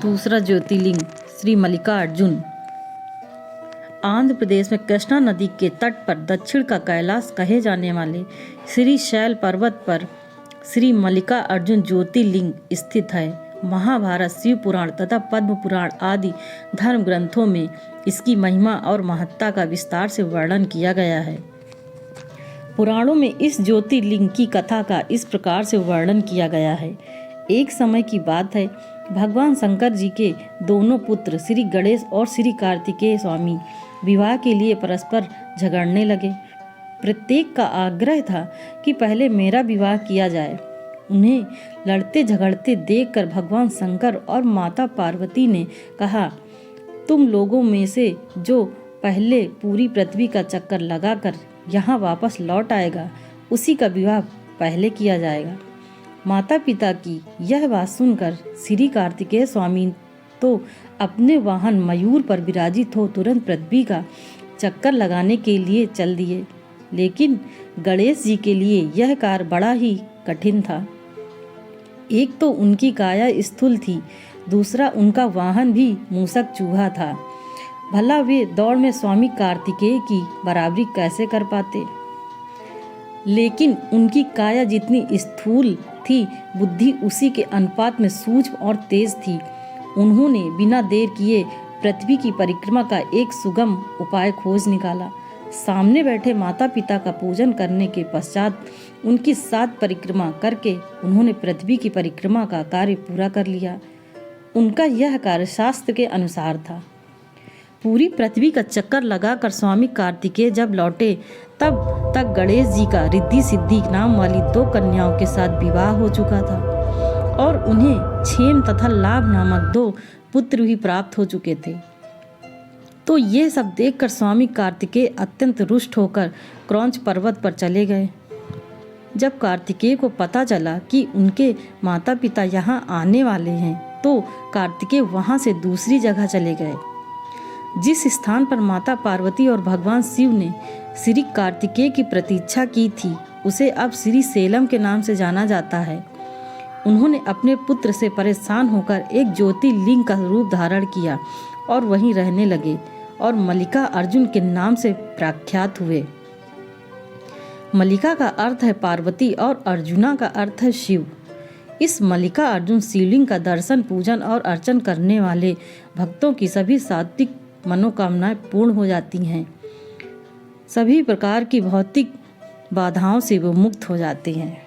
दूसरा ज्योतिर्लिंग श्री मल्लिकार्जुन। आंध्र प्रदेश में कृष्णा नदी के तट पर दक्षिण का कैलाश कहे जाने वाले श्री शैल पर्वत पर श्री मल्लिकार्जुन ज्योतिर्लिंग स्थित है। महाभारत, शिव पुराण तथा पद्म पुराण आदि धर्म ग्रंथों में इसकी महिमा और महत्ता का विस्तार से वर्णन किया गया है। पुराणों में इस ज्योतिर्लिंग की कथा का इस प्रकार से वर्णन किया गया है। एक समय की बात है, भगवान शंकर जी के दोनों पुत्र श्री गणेश और श्री कार्तिकेय स्वामी विवाह के लिए परस्पर झगड़ने लगे। प्रत्येक का आग्रह था कि पहले मेरा विवाह किया जाए। उन्हें लड़ते झगड़ते देखकर भगवान शंकर और माता पार्वती ने कहा, तुम लोगों में से जो पहले पूरी पृथ्वी का चक्कर लगाकर यहाँ वापस लौट आएगा, उसी का विवाह पहले किया जाएगा। माता पिता की यह बात सुनकर श्री कार्तिकेय स्वामी तो अपने वाहन मयूर पर विराजित हो तुरंत पृथ्वी का चक्कर लगाने के लिए चल दिए। लेकिन गणेश जी के लिए यह कार्य बड़ा ही कठिन था। एक तो उनकी काया स्थूल थी, दूसरा उनका वाहन भी मूसक चूहा था। भला वे दौड़ में स्वामी कार्तिकेय की बराबरी कैसे कर पाते। लेकिन उनकी काया जितनी स्थूल थी, बुद्धि उसी के अनुपात में सूक्ष्म और तेज थी। उन्होंने बिना देर किए पृथ्वी की परिक्रमा का एक सुगम उपाय खोज निकाला। सामने बैठे माता पिता का पूजन करने के पश्चात उनकी 7 परिक्रमा करके उन्होंने पृथ्वी की परिक्रमा का कार्य पूरा कर लिया। उनका यह कार्य शास्त्र के अनुसार था। पूरी पृथ्वी का चक्कर लगाकर स्वामी कार्तिकेय जब लौटे, तब तक गणेश जी का रिद्धि सिद्धि नाम वाली 2 कन्याओं के साथ विवाह हो चुका था और उन्हें क्षेम तथा लाभ नामक 2 पुत्र भी प्राप्त हो चुके थे। तो ये सब देखकर स्वामी कार्तिकेय अत्यंत रुष्ट होकर क्रौंच पर्वत पर चले गए। जब कार्तिकेय को पता चला कि उनके माता पिता यहाँ आने वाले हैं, तो कार्तिकेय वहाँ से दूसरी जगह चले गए। जिस स्थान पर माता पार्वती और भगवान शिव ने श्री कार्तिकेय की प्रतीक्षा की थी, उसे अब श्री सेलम के नाम से जाना जाता है। उन्होंने अपने पुत्र से परेशान होकर एक ज्योतिर्लिंग का रूप धारण किया और वहीं रहने लगे और मल्लिकार्जुन के नाम से प्रख्यात हुए। मल्लिका का अर्थ है पार्वती और अर्जुना का अर्थ है शिव। इस मल्लिकार्जुन शिवलिंग का दर्शन, पूजन और अर्चन करने वाले भक्तों की सभी सात्विक मनोकामनाएं पूर्ण हो जाती हैं। सभी प्रकार की भौतिक बाधाओं से वो मुक्त हो जाते हैं।